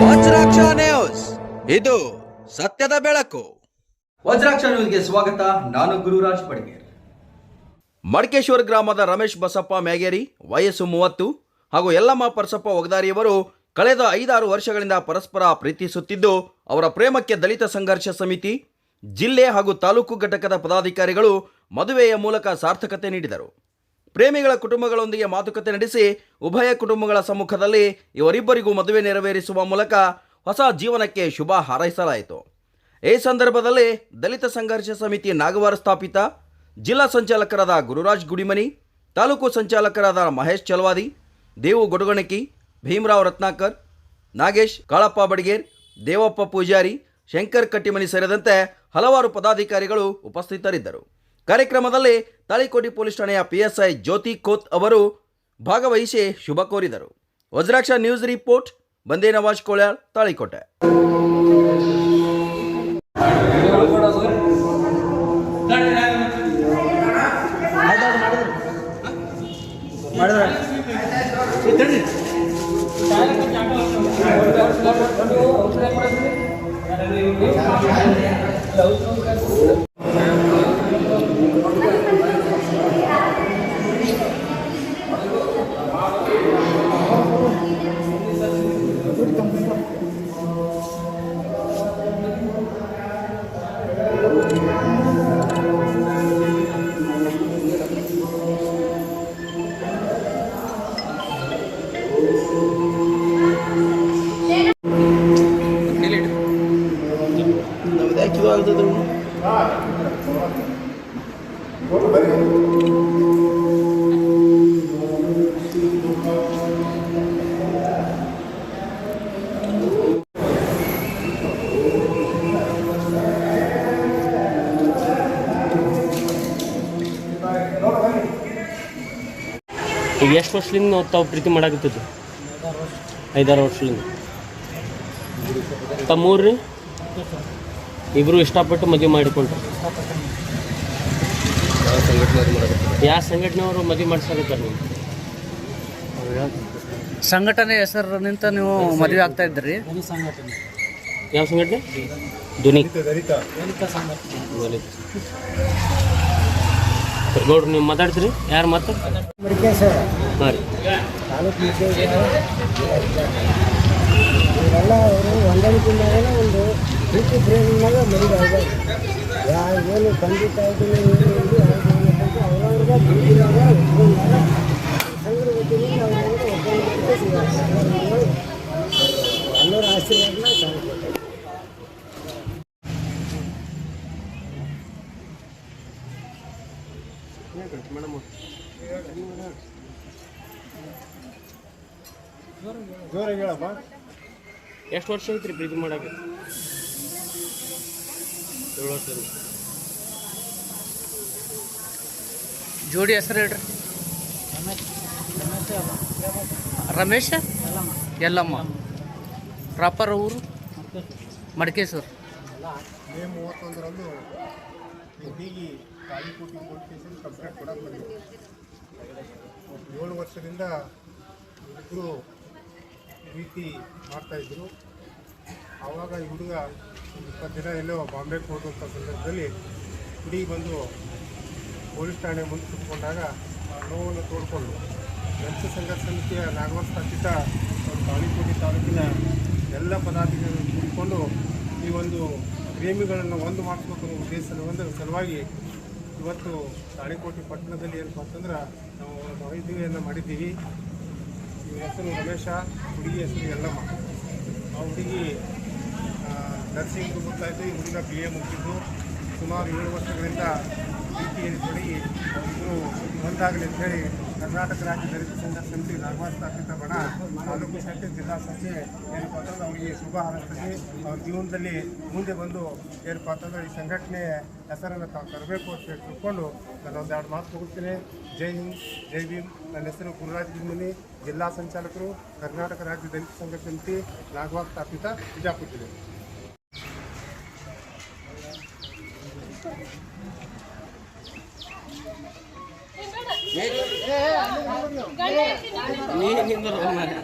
Vajraksha news, ಇದು ಸತ್ಯದ ಬೆಳಕು. ವಜ್ರಾಕ್ಷ ನ್ಯೂಸ್ಗೆ ಸ್ವಾಗತ. ನಾನು ಗುರುರಾಜ್ ಬಡಿಗೇರ್. ಮಡಕೇಶ್ವರ ಗ್ರಾಮದ ರಮೇಶ್ ಬಸಪ್ಪ ಮ್ಯಾಗೇರಿ, ವಯಸ್ಸು 30, ಹಾಗೂ ಯಲ್ಲಮ್ಮ ಪರಸಪ್ಪ ಒಗದಾರಿಯವರು ಕಳೆದ 5-6 ವರ್ಷಗಳಿಂದ ಪರಸ್ಪರ ಪ್ರೀತಿಸುತ್ತಿದ್ದು, ಅವರ ಪ್ರೇಮಕ್ಕೆ ದಲಿತ ಸಂಘರ್ಷ ಸಮಿತಿ ಜಿಲ್ಲೆ ಹಾಗೂ ತಾಲೂಕು ಘಟಕದ ಪದಾಧಿಕಾರಿಗಳು ಮದುವೆಯ ಮೂಲಕ ಸಾರ್ಥಕತೆ ನೀಡಿದರು. ಪ್ರೇಮಿಗಳ ಕುಟುಂಬಗಳೊಂದಿಗೆ ಮಾತುಕತೆ ನಡೆಸಿ ಉಭಯ ಕುಟುಂಬಗಳ ಸಮ್ಮುಖದಲ್ಲಿ ಇವರಿಬ್ಬರಿಗೂ ಮದುವೆ ನೆರವೇರಿಸುವ ಮೂಲಕ ಹೊಸ ಜೀವನಕ್ಕೆ ಶುಭ ಹಾರೈಸಲಾಯಿತು. ಈ ಸಂದರ್ಭದಲ್ಲಿ ದಲಿತ ಸಂಘರ್ಷ ಸಮಿತಿ ನಾಗವಾರ ಸ್ಥಾಪಿತ ಜಿಲ್ಲಾ ಸಂಚಾಲಕರಾದ ಗುರುರಾಜ್ ಗುಡಿಮನಿ, ತಾಲೂಕು ಸಂಚಾಲಕರಾದ ಮಹೇಶ್ ಚಲವಾದಿ, ದೇವು ಗೊಡಗಣಕಿ, ಭೀಮರಾವ್ ರತ್ನಾಕರ್, ನಾಗೇಶ್ ಕಾಳಪ್ಪ ಬಡಿಗೇರ್, ದೇವಪ್ಪ ಪೂಜಾರಿ, ಶಂಕರ್ ಕಟ್ಟಿಮನಿ ಸೇರಿದಂತೆ ಹಲವಾರು ಪದಾಧಿಕಾರಿಗಳು ಉಪಸ್ಥಿತರಿದ್ದರು. ಕಾರ್ಯಕ್ರಮದಲ್ಲಿ ತಾಳಿಕೋಟೆ ಪೊಲೀಸ್ ಠಾಣೆಯ PSI ಜ್ಯೋತಿ ಕೋತ್ ಅವರು ಭಾಗವಹಿಸಿ ಶುಭ ಕೋರಿದರು. ವಜ್ರಾಕ್ಷ ನ್ಯೂಸ್ ರಿಪೋರ್ಟ್, ಬಂದೇ ನವಾಜ್ ಕೋಳ್ಯಾಳ್, ತಾಳಿಕೋಟೆ. ಈಗ ಎಷ್ಟು ವರ್ಷದಿಂದ ತಾವು ಪ್ರೀತಿ ಮಾಡಾಕತ್ತಿದ್ದು? 5-6 ವರ್ಷದಿಂದ. ತಮ್ಮೂರು ರೀ ಇಬ್ಬರು ಇಷ್ಟಪಟ್ಟು ಮದುವೆ ಮಾಡಿಕೊಂಡ್ರು. ಯಾವ ಸಂಘಟನೆಯವರು ಮದುವೆ ಮಾಡಿಸಾಕತ್ತಾರೆ? ನೀವು ಸಂಘಟನೆ ಹೆಸರು ನಿಂತ ನೀವು ಮದುವೆ ಆಗ್ತಾ ಇದ್ರಿ? ಯಾವ ಸಂಘಟನೆ? ಧ್ವನಿ ಗೌಡ್ರು ನೀವು ಮಾತಾಡ್ತೀರಿ? ಯಾರು ಮತ್ತೆ? ಹಾಂ ರೀ. ಇವರೆಲ್ಲ ಅವರು ಹೊಂದಾಣಿಕೆಯಿಂದಾಗ ಒಂದು ಪ್ರೀತಿ ಪ್ರೇಮಿನಾಗ ಮದುವೆ ಆಗಿದೆ. ಏನು ತಂದೆ ತಾಯಿಗಳು ಅವ್ರವ್ರಿಗೆ ಪ್ರೀತಿನಾಗ ಒಪ್ಕೊಂಡಾಗ ಸಂಘದ ವತಿಯಿಂದ ಅವ್ರವ್ರಿಗೆ ಒಪ್ಪಿಗೆ ಎಲ್ಲರ ಆಶೀರ್ವಾದನ ಕಾಣ್ಕೊಟ್ಟೆ. ಜೋರಾಗಿ ಹೇಳಪ್ಪ. ಎಷ್ಟು ವರ್ಷ ಐತ್ರಿ ಪ್ರೀತಿ ಮಾಡಕ್ಕೆ? 7 ವರ್ಷ. ಜೋಡಿ ಹೆಸರು ಹೇಳ್ರಿ. ರಮೇಶ ಯಲ್ಲಮ್ಮ. ಪ್ರಾಪರ್ ಊರು ಮಡಕೇಶ್ವರ. ಮೇ 31ರಂದು ಹುಡುಗಿ ತಾಳಿಕೋಟೆ ಪೊಲೀಸ್ ಸ್ಟೇಷನ್ ಕಂಪ್ಲೇಂಟ್ ಕೊಡಕ್ಕೆ ಬಂದಿದೆ. 7 ವರ್ಷದಿಂದ ಇಬ್ಬರು ಪ್ರೀತಿ ಮಾಡ್ತಾಯಿದ್ರು. ಆವಾಗ ಈ ಹುಡುಗ 20 ದಿನ ಎಲ್ಲೋ ಬಾಂಬೆಗೆ ಹೋಗುವಂಥ ಸಂದರ್ಭದಲ್ಲಿ ಹುಡುಗಿ ಬಂದು ಪೊಲೀಸ್ ಠಾಣೆ ಮುಂದೆ ಕುತ್ಕೊಂಡಾಗ ನೋವನ್ನು ತೋಡ್ಕೊಂಡು ದಲಿತ ಸಂಘರ್ಷ ಸಮಿತಿಯ ನಾಗವಾರ ಸ್ಥಾಪಿತ ತಾಳಿಕೋಟೆ ತಾಲೂಕಿನ ಎಲ್ಲ ಪದಾಧಿಕಾರಿಗಳು ಕೂಡಿಕೊಂಡು ಈ ಒಂದು ಪ್ರೇಮಿಗಳನ್ನು ಒಂದು ಮಾಡಿಸ್ಬೇಕು ಅನ್ನೋ ಉದ್ದೇಶದ ಸಲುವಾಗಿ ಇವತ್ತು ತಾಳಿಕೋಟೆ ಪಟ್ಟಣದಲ್ಲಿ ಏನಪ್ಪ ಅಂತಂದ್ರೆ ನಾವು ಮದುವೆಯನ್ನು ಮಾಡಿದ್ದೀವಿ. ಇವ್ರ ಹೆಸರು ರಮೇಶ, ಹುಡುಗಿ ಹೆಸರು ಯಲ್ಲಮ್ಮ. ಆ ಹುಡುಗಿ ನರ್ಸಿಂಗ್ ಗೊತ್ತಾಯಿತು. ಈ ಹುಡುಗ BA ಮುಗಿದ್ದು ಸುಮಾರು 7 ವರ್ಷಗಳಿಂದ ಪ್ರೀತಿಯಲ್ಲಿ ತೊಡಗಿ ಇಬ್ಬರು ಒಂದಾಗಲಿ ಅಂತೇಳಿ ಕರ್ನಾಟಕ ರಾಜ್ಯ ದಲಿತ ಸಂಘರ್ಷ ಸಮಿತಿ ನಾಗವಾರ ಸ್ಥಾಪಿತ ಬಣ ತಾಲೂಕು ಶಾಖೆ ಜಿಲ್ಲಾ ಶಾಖೆ ಏನಪ್ಪ ಅಂತಂದ್ರೆ ಅವರಿಗೆ ಶುಭ ಹಾರೈಸ್ತೀವಿ. ಅವ್ರ ಜೀವನದಲ್ಲಿ ಮುಂದೆ ಬಂದು ಏನಪ್ಪ ಅಂತಂದ್ರೆ ಈ ಸಂಘಟನೆ ಹೆಸರನ್ನು ತಾವು ತರಬೇಕು ಅಂತ ಹೇಳಿ ತಿಳ್ಕೊಂಡು ನಾನು 2 ಮಾತು ಹೋಗ್ತೀನಿ. ಜೈ ಹಿಂದ್, ಜೈ ಭೀಮ್. ನನ್ನ ಹೆಸರು ಗುರುರಾಜ್ ಗುಡಿಮನಿ, ಜಿಲ್ಲಾ ಸಂಚಾಲಕರು, ಕರ್ನಾಟಕ ರಾಜ್ಯ ದಲಿತ ಸಂಘರ್ಷ ಸಮಿತಿ ನಾಗವಾರ ಸ್ಥಾಪಿತ, ಬಿಜಾಪುರ ಜಿಲ್ಲೆ. Hey, ನೀ ನಿಂದ್ರು ಮಾರ್ರೆ.